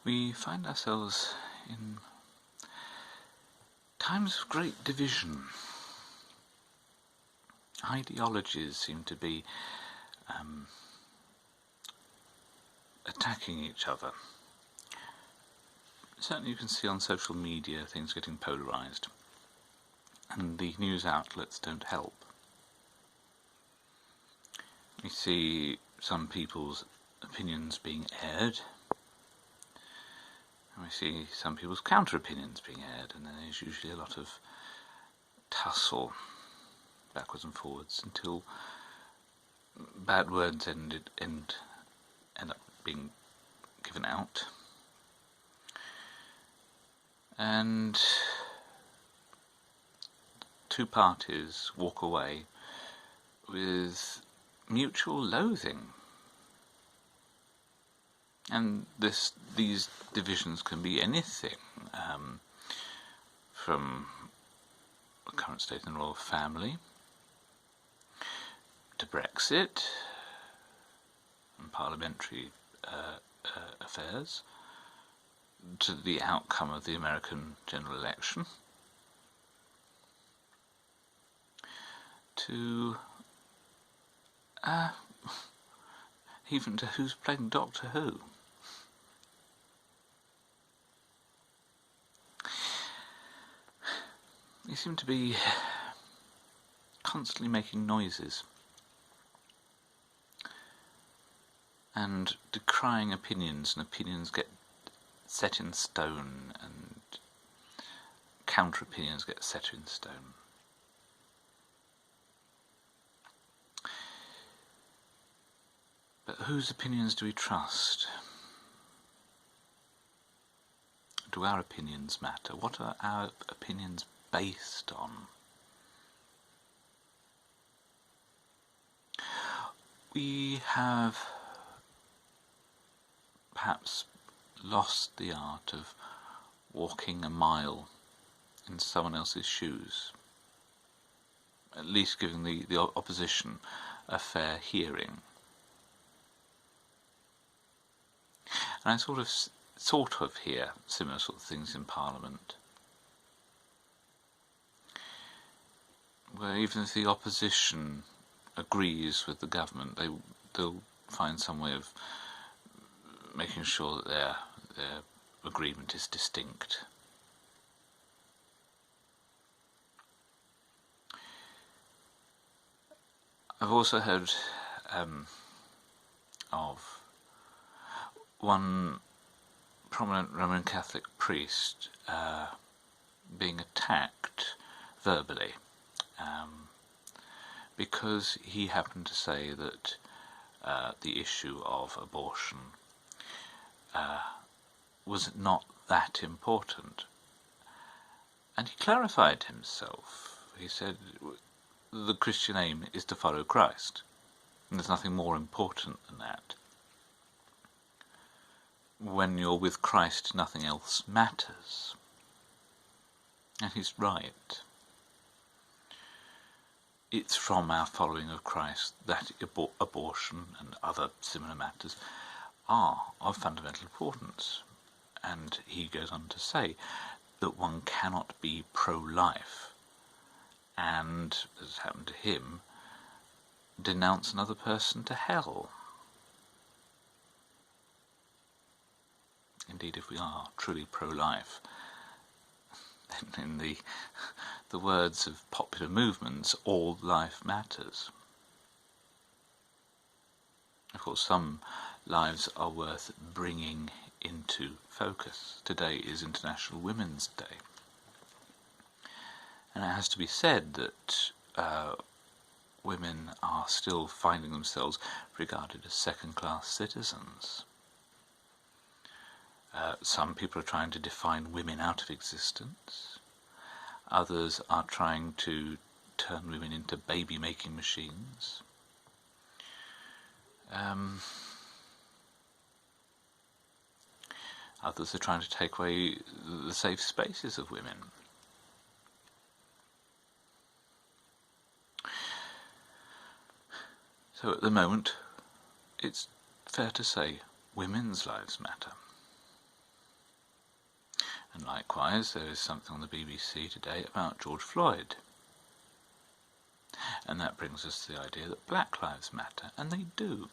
We find ourselves in times of great division. Ideologies seem to be attacking each other. Certainly you can see on social media things getting polarised, and the news outlets don't help. We see some people's opinions being aired, and we see some people's counter-opinions being aired, and then there's usually a lot of tussle backwards and forwards until bad words end up being given out, and two parties walk away with mutual loathing. And these divisions can be anything, from the current state in the royal family to Brexit and parliamentary affairs, to the outcome of the American general election, to even to who's playing Doctor Who. They seem to be constantly making noises and decrying opinions, and opinions get set in stone, and counter-opinions get set in stone. But whose opinions do we trust? Do our opinions matter? What are our opinions based on? We have perhaps lost the art of walking a mile in someone else's shoes, at least giving the opposition a fair hearing. And I sort of hear similar sort of things in Parliament, where even if the opposition agrees with the government, they'll find some way of making sure that their agreement is distinct. I've also heard of one prominent Roman Catholic priest being attacked verbally because he happened to say that the issue of abortion was not that important. And he clarified himself. He said the Christian aim is to follow Christ, and there's nothing more important than that. When you're with Christ, nothing else matters. And he's right. It's from our following of Christ that abortion and other similar matters are of fundamental importance. And he goes on to say that one cannot be pro-life and, as has happened to him, denounce another person to hell. Indeed, if we are truly pro-life, then in the words of popular movements, all life matters. Of course, some lives are worth bringing into focus. Today is International Women's Day. And it has to be said that women are still finding themselves regarded as second-class citizens. Some people are trying to define women out of existence. Others are trying to turn women into baby-making machines. Others are trying to take away the safe spaces of women. So at the moment, it's fair to say women's lives matter. And likewise, there is something on the BBC today about George Floyd. And that brings us to the idea that Black Lives Matter, and they do.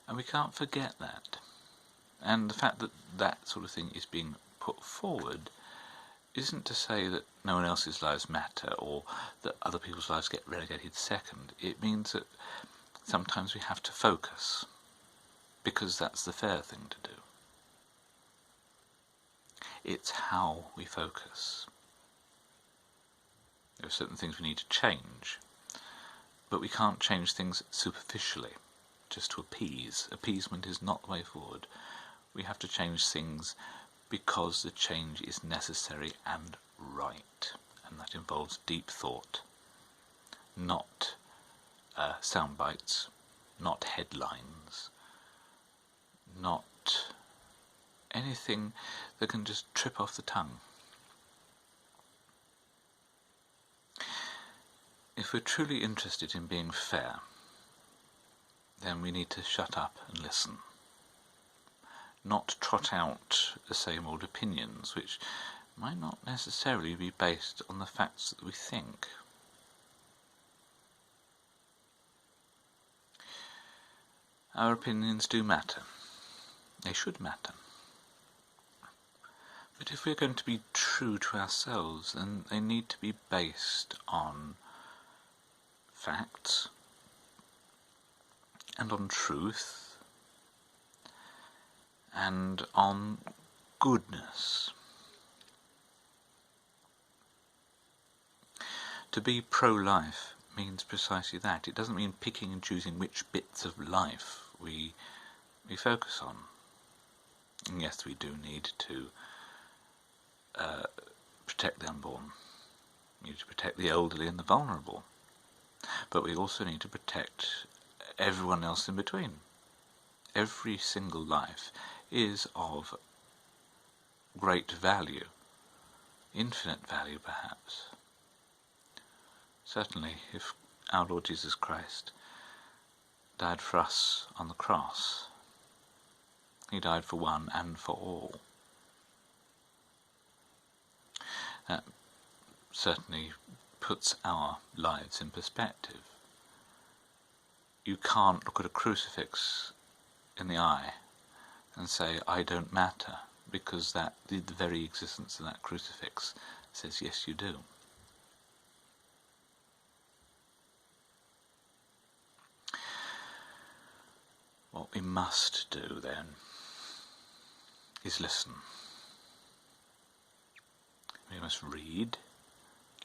And we can't forget that. And the fact that that sort of thing is being put forward isn't to say that no one else's lives matter or that other people's lives get relegated second. It means that sometimes we have to focus, because that's the fair thing to do. It's how we focus. There are certain things we need to change, but we can't change things superficially, just to appease. Appeasement is not the way forward. We have to change things because the change is necessary and right, and that involves deep thought, not sound bites, not headlines, not anything that can just trip off the tongue. If we're truly interested in being fair, then we need to shut up and listen. Not trot out the same old opinions, which might not necessarily be based on the facts that we think. Our opinions do matter. They should matter. But if we're going to be true to ourselves, then they need to be based on facts and on truth and on goodness. To be pro-life means precisely that. It doesn't mean picking and choosing which bits of life we focus on. And yes, we do need to protect the unborn. We need to protect the elderly and the vulnerable. But we also need to protect everyone else in between. Every single life is of great value, infinite value perhaps. Certainly, if our Lord Jesus Christ died for us on the cross, he died for one and for all. That certainly puts our lives in perspective. You can't look at a crucifix in the eye and say, I don't matter, because that the very existence of that crucifix says, yes, you do. What we must do then is listen. We must read,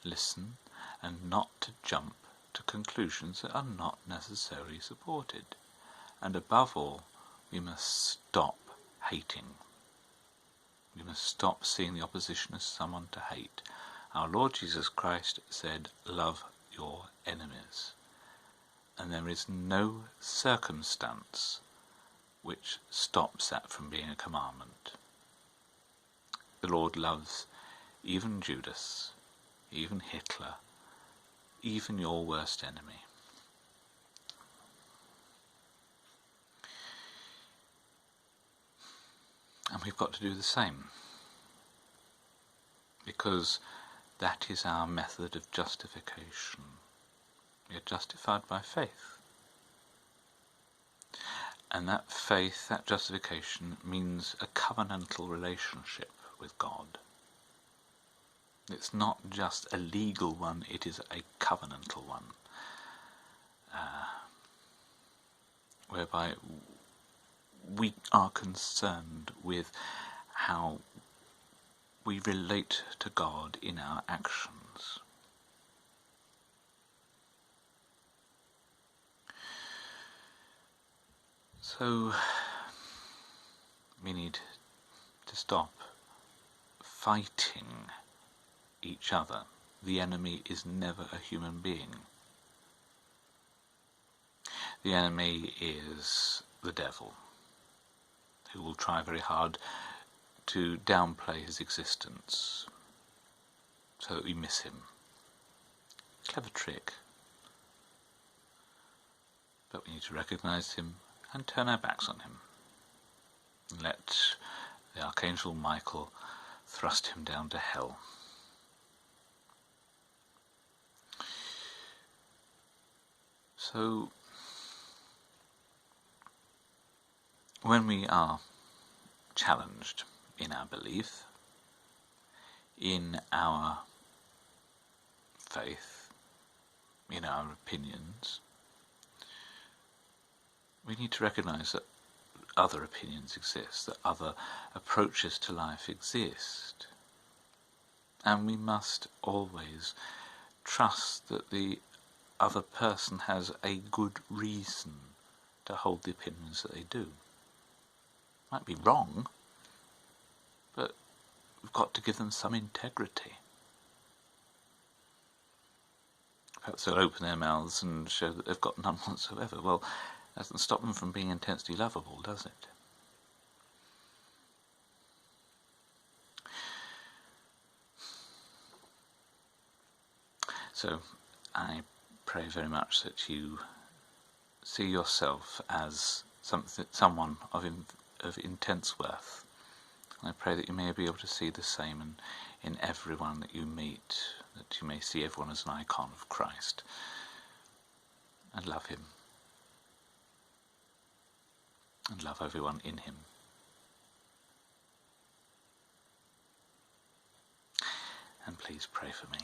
listen, and not to jump to conclusions that are not necessarily supported. And above all, we must stop hating. We must stop seeing the opposition as someone to hate. Our Lord Jesus Christ said, love your enemies. And there is no circumstance which stops that from being a commandment. The Lord loves even Judas, even Hitler, even your worst enemy. And we've got to do the same, because that is our method of justification. We are justified by faith. And that faith, that justification, means a covenantal relationship with God. It's not just a legal one, it is a covenantal one, whereby we are concerned with how we relate to God in our actions. So we need to stop fighting each other. The enemy is never a human being. The enemy is the devil, who will try very hard to downplay his existence so that we miss him. Clever trick. But we need to recognise him and turn our backs on him. Let the Archangel Michael thrust him down to hell. So, when we are challenged in our belief, in our faith, in our opinions, we need to recognise that other opinions exist, that other approaches to life exist. And we must always trust that the other person has a good reason to hold the opinions that they do. Might be wrong, but we've got to give them some integrity. Perhaps they'll open their mouths and show that they've got none whatsoever. Well, that doesn't stop them from being intensely lovable, does it? So, I pray very much that you see yourself as someone of intense worth. And I pray that you may be able to see the same in everyone that you meet, that you may see everyone as an icon of Christ and love him and love everyone in him. And please pray for me.